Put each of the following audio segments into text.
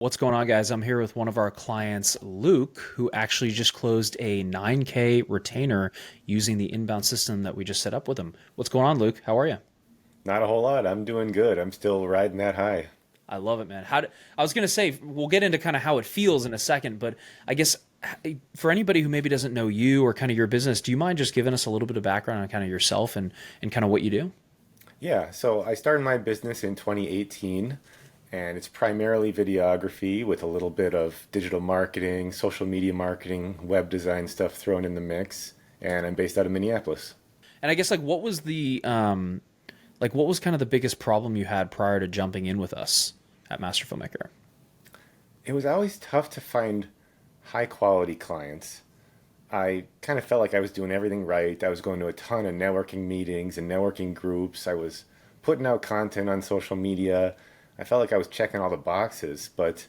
What's going on, guys? I'm here with one of our clients, Luke, who actually just closed a 9K retainer using the inbound system that we just set up with him. What's going on, Luke? How are you? Not a whole lot. I'm doing good. I'm still riding that high. I love it, man. I was going to say, we'll get into kind of how it feels in a second, but I guess for anybody who maybe doesn't know you or kind of your business, do you mind just giving us a little bit of background on kind of yourself and kind of what you do? Yeah, so I started my business in 2018, and it's primarily videography with a little bit of digital marketing, social media marketing, web design stuff thrown in the mix. And I'm based out of Minneapolis. And I guess like what was kind of the biggest problem you had prior to jumping in with us at Master Filmmaker? It was always tough to find high quality clients. I kind of felt like I was doing everything right. I was going to a ton of networking meetings and networking groups. I was putting out content on social media. I felt like I was checking all the boxes, but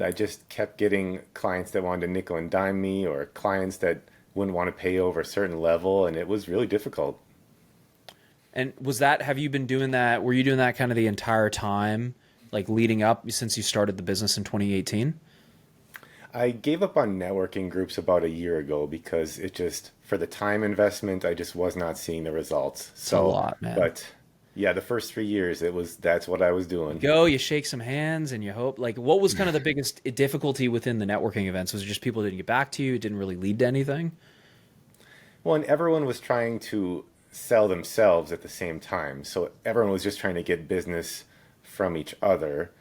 I just kept getting clients that wanted to nickel and dime me or clients that wouldn't want to pay over a certain level, and it was really difficult. And have you been doing that? Were you doing that kind of the entire time, like leading up since you started the business in 2018? I gave up on networking groups about a year ago because it just, for the time investment, I just was not seeing the results. It's a So, lot, man. but yeah, the first 3 years, that's what I was You doing. go, you shake some hands, and you hope. Like, what was kind of the biggest difficulty within the networking events? Was it just people didn't get back to you? It didn't really lead to anything? Well, and everyone was trying to sell themselves at the same time. So everyone was just trying to get business from each other.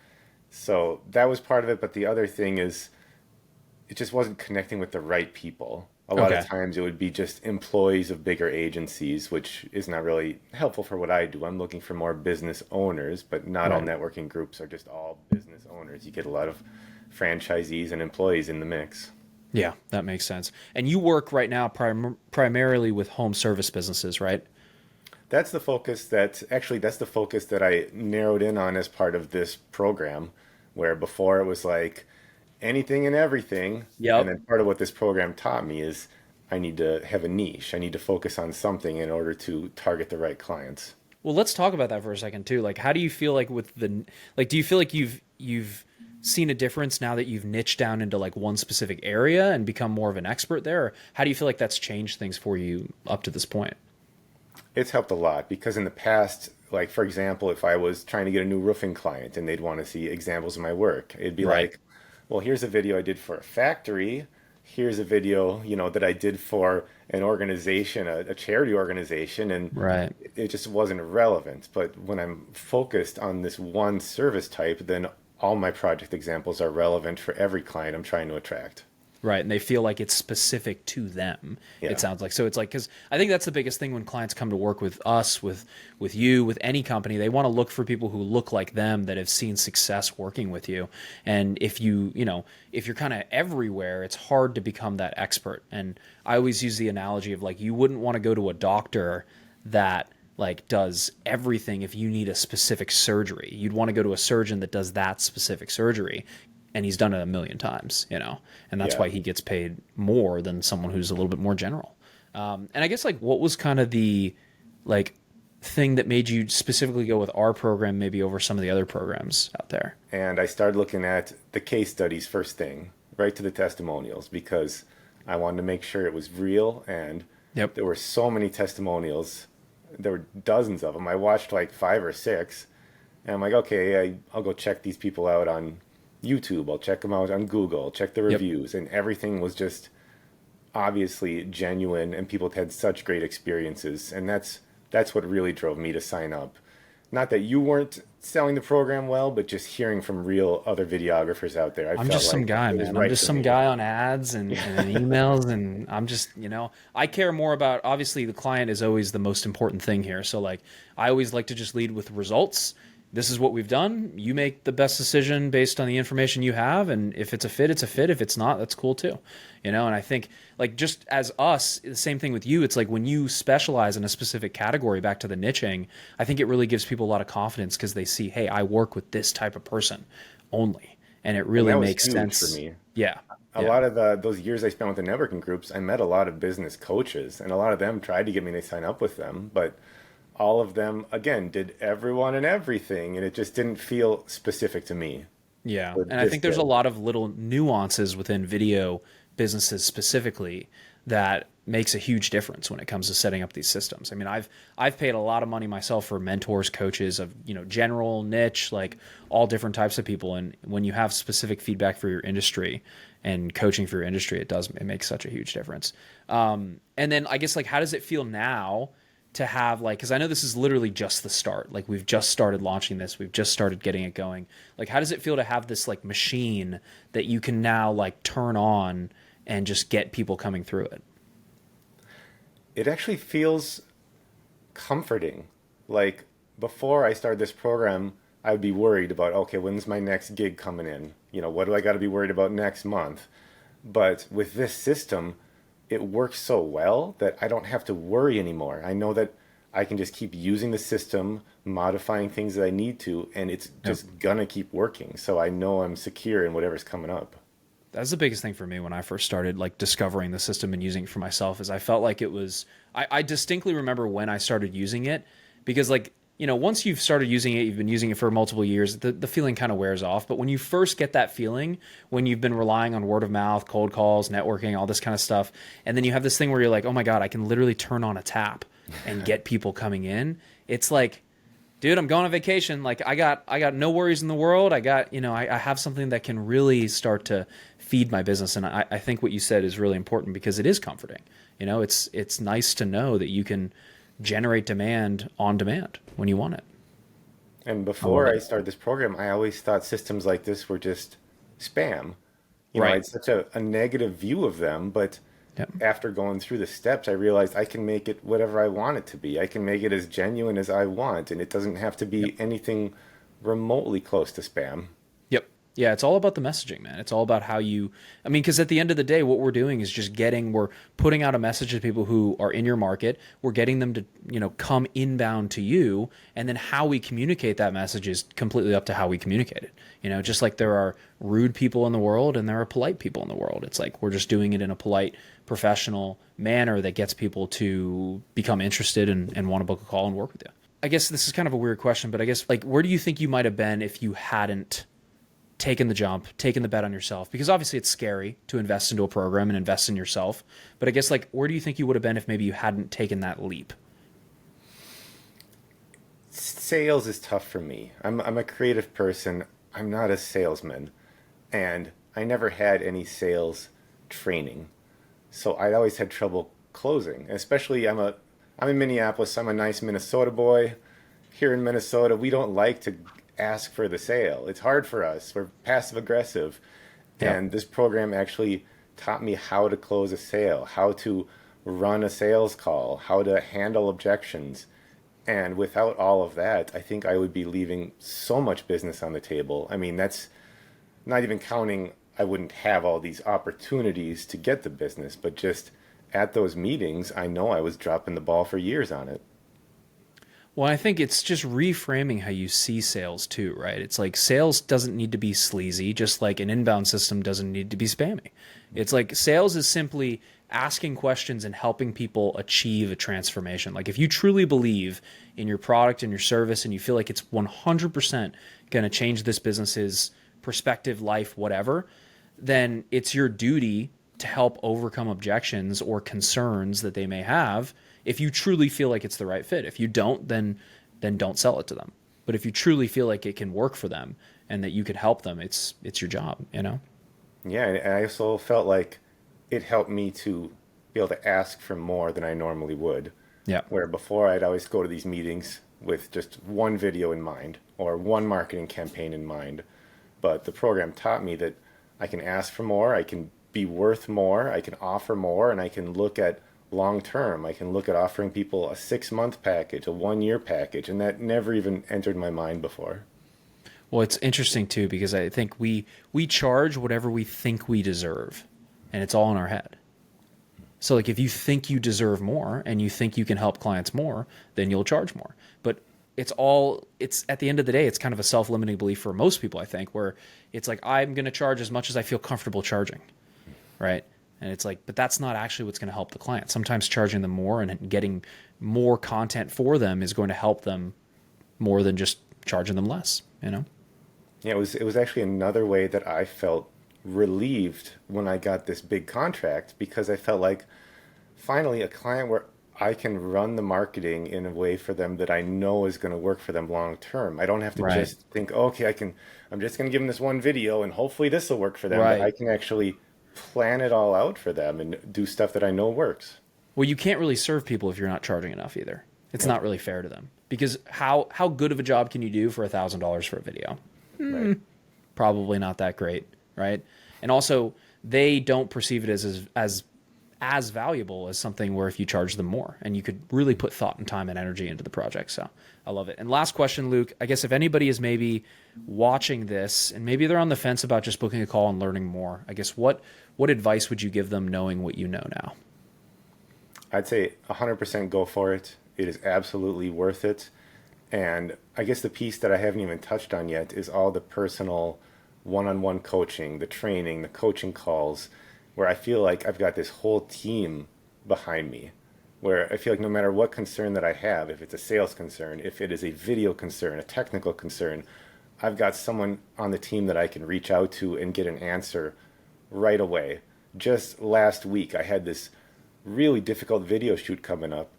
So that was part of it. But the other thing is, it just wasn't connecting with the right people. A lot of Okay. times it would be just employees of bigger agencies, which is not really helpful for what I do. I'm looking for more business owners, but not all Right. networking groups are just all business owners. You get a lot of franchisees and employees in the mix. Yeah, that makes sense. And you work right now primarily with home service businesses, right? That's the focus that I narrowed in on as part of this program, where before it was like anything and everything. And Yep. then part of what this program taught me is I need to have a niche. I need to focus on something in order to target the right clients. Well, let's talk about that for a second too. Like, how do you feel like with the like? Do you feel like you've seen a difference now that you've niched down into like one specific area and become more of an expert there? Or how do you feel like that's changed things for you up to this point? It's helped a lot because in the past, like for example, if I was trying to get a new roofing client and they'd want to see examples of my work, it'd be Right. like, well, here's a video I did for a factory. Here's a video, that I did for an organization, a charity organization, and Right. it just wasn't relevant. But when I'm focused on this one service type, then all my project examples are relevant for every client I'm trying to attract. Right. And they feel like it's specific to them. It Yeah. sounds like. So it's like, because I think that's the biggest thing when clients come to work with us, with you, with any company, they want to look for people who look like them that have seen success working with you. And if you're kind of everywhere, it's hard to become that expert. And I always use the analogy of like, you wouldn't want to go to a doctor that like does everything if you need a specific surgery. You'd want to go to a surgeon that does that specific surgery, and he's done it a million times, and that's Yeah. why he gets paid more than someone who's a little bit more general. And I guess like what was kind of the like thing that made you specifically go with our program maybe over some of the other programs out there? And I started looking at the case studies first thing, right to the testimonials, because I wanted to make sure it was real. And Yep. there were so many testimonials. There were dozens of them. I watched like five or six, and I'm like, okay, I'll go check these people out on YouTube. I'll check them out on Google, check the Yep. reviews, and everything was just obviously genuine, and people had such great experiences. And that's what really drove me to sign up. Not that you weren't selling the program well, but just hearing from real other videographers out there, I I'm felt just some like guy, it was man. I'm right just for some me. guy on ads and emails, and I'm just, I care more about obviously the client is always the most important thing here. So like, I always like to just lead with results. This is what we've done. You make the best decision based on the information you have, and if it's a fit, it's a fit. If it's not, that's cool too. And I think like just as us, the same thing with you. It's like when you specialize in a specific category, back to the niching, I think it really gives people a lot of confidence because they see, hey, I work with this type of person only, and it And really that was makes huge for sense. me. Yeah. A Yeah. lot of those years I spent with the networking groups, I met a lot of business coaches, and a lot of them tried to get me to sign up with them, but all of them, again, did everyone and everything, and it just didn't feel specific to me. Yeah. or And I this think there's a day. lot of little nuances within video businesses specifically that makes a huge difference when it comes to setting up these systems. I mean, I've paid a lot of money myself for mentors, coaches of, general, niche, like all different types of people. And when you have specific feedback for your industry and coaching for your industry, it makes such a huge difference. And then I guess, like, how does it feel now to have, like, because I know this is literally just the start. Like, we've just started launching this, we've just started getting it going. Like, how does it feel to have this like machine that you can now like turn on and just get people coming through it? It actually feels comforting. Like before I started this program, I would be worried about, okay, when's my next gig coming in? What do I got to be worried about next month? But with this system, it works so well that I don't have to worry anymore. I know that I can just keep using the system, modifying things that I need to, and it's Yep. just gonna keep working. So I know I'm secure in whatever's coming up. That's the biggest thing for me when I first started like discovering the system and using it for myself is I felt like it was I distinctly remember when I started using it because like once you've started using it, you've been using it for multiple years, the feeling kind of wears off. But when you first get that feeling, when you've been relying on word of mouth, cold calls, networking, all this kind of stuff, and then you have this thing where you're like, oh my God, I can literally turn on a tap and get people coming in. It's like, dude, I'm going on vacation. Like I got no worries in the world. I got, I have something that can really start to feed my business. And I think what you said is really important because it is comforting. It's nice to know that you can generate demand on demand when you want it. And I love before it. I started this program, I always thought systems like this were just spam. I Right. had such a negative view of them, but Yep. after going through the steps, I realized I can make it whatever I want it to be. I can make it as genuine as I want, and it doesn't have to Yep. be anything remotely close to spam. Yep. Yeah, it's all about the messaging, man. It's all about how you, I mean, because at the end of the day, what we're doing is just we're putting out a message to people who are in your market. We're getting them to, come inbound to you. And then how we communicate that message is completely up to how we communicate it. Just like there are rude people in the world and there are polite people in the world. It's like we're just doing it in a polite, professional manner that gets people to become interested and want to book a call and work with you. I guess this is kind of a weird question, but I guess like where do you think you might have been if you hadn't taken the jump, taken the bet on yourself? Because obviously it's scary to invest into a program and invest in yourself. But I guess like where do you think you would have been if maybe you hadn't taken that leap? Sales is tough for me. I'm a creative person. I'm not a salesman, and I never had any sales training. So I always had trouble closing. Especially I'm in Minneapolis. I'm a nice Minnesota boy. Here in Minnesota, we don't like to ask for the sale. It's hard for us. We're passive aggressive. Yeah. And this program actually taught me how to close a sale, how to run a sales call, how to handle objections. And without all of that, I think I would be leaving so much business on the table. I mean, that's not even counting I wouldn't have all these opportunities to get the business, but just at those meetings, I know I was dropping the ball for years on it. Well, I think it's just reframing how you see sales too, right? It's like sales doesn't need to be sleazy, just like an inbound system doesn't need to be spammy. It's like sales is simply asking questions and helping people achieve a transformation. Like if you truly believe in your product and your service and you feel like it's 100% going to change this business's perspective, life, whatever, then it's your duty to help overcome objections or concerns that they may have if you truly feel like it's the right fit. If you don't, then don't sell it to them. But if you truly feel like it can work for them and that you could help them, it's your job. Yeah, and I also felt like it helped me to be able to ask for more than I normally would. Yeah. Where before I'd always go to these meetings with just one video in mind or one marketing campaign in mind. But the program taught me that I can ask for more, I can be worth more, I can offer more, and I can look at long term. I can look at offering people a 6 month package, a 1 year package, and that never even entered my mind before. Well, it's interesting too because I think we charge whatever we think we deserve, and it's all in our head. So like if you think you deserve more and you think you can help clients more, then you'll charge more. But it's at the end of the day, it's kind of a self-limiting belief for most people, I think, where it's like I'm going to charge as much as I feel comfortable charging, right? And it's like, but that's not actually what's going to help the client. Sometimes charging them more and getting more content for them is going to help them more than just charging them less. Yeah, it was actually another way that I felt relieved when I got this big contract because I felt like finally a client where I can run the marketing in a way for them that I know is going to work for them long term. I don't have to Right. just think, "Oh, okay, I'm just going to give them this one video and hopefully this will work for them," but I Right. can actually plan it all out for them and do stuff that I know works. Well, you can't really serve people if you're not charging enough either. It's Yep. not really fair to them because how good of a job can you do for $1,000 for a video? Right. Probably not that great, right? And also, they don't perceive it as valuable as something where if you charge them more and you could really put thought and time and energy into the project. So I love it. And last question, Luke, I guess if anybody is maybe watching this and maybe they're on the fence about just booking a call and learning more, I guess what advice would you give them knowing what you know now? I'd say 100% go for it. It is absolutely worth it. And I guess the piece that I haven't even touched on yet is all the personal one-on-one coaching, the training, the coaching calls, where I feel like I've got this whole team behind me, where I feel like no matter what concern that I have, if it's a sales concern, if it is a video concern, a technical concern, I've got someone on the team that I can reach out to and get an answer right away. Just last week, I had this really difficult video shoot coming up,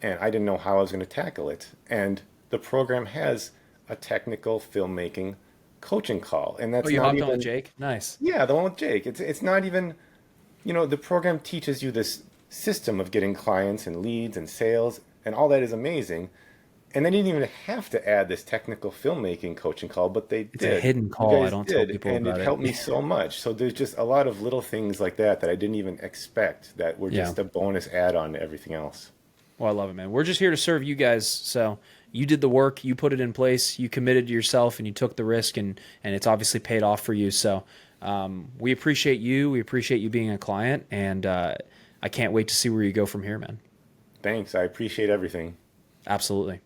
and I didn't know how I was going to tackle it. And the program has a technical filmmaking coaching call, and Oh, that's you not hopped on with even, Jake? Nice. yeah, the one with Jake. It's not even, the program teaches you this system of getting clients and leads and sales, and all that is amazing. And they didn't even have to add this technical filmmaking coaching call, but they It's a did. hidden You call. I guys don't tell did, people and it about it. helped me so much. So there's just a lot of little things like that that I didn't even expect that were Yeah. just a bonus add-on to everything else. Well, I love it, man. We're just here to serve you guys. So you did the work, you put it in place, you committed to yourself, and you took the risk, and it's obviously paid off for you. So we appreciate you. We appreciate you being a client, and I can't wait to see where you go from here, man. Thanks. I appreciate everything. Absolutely.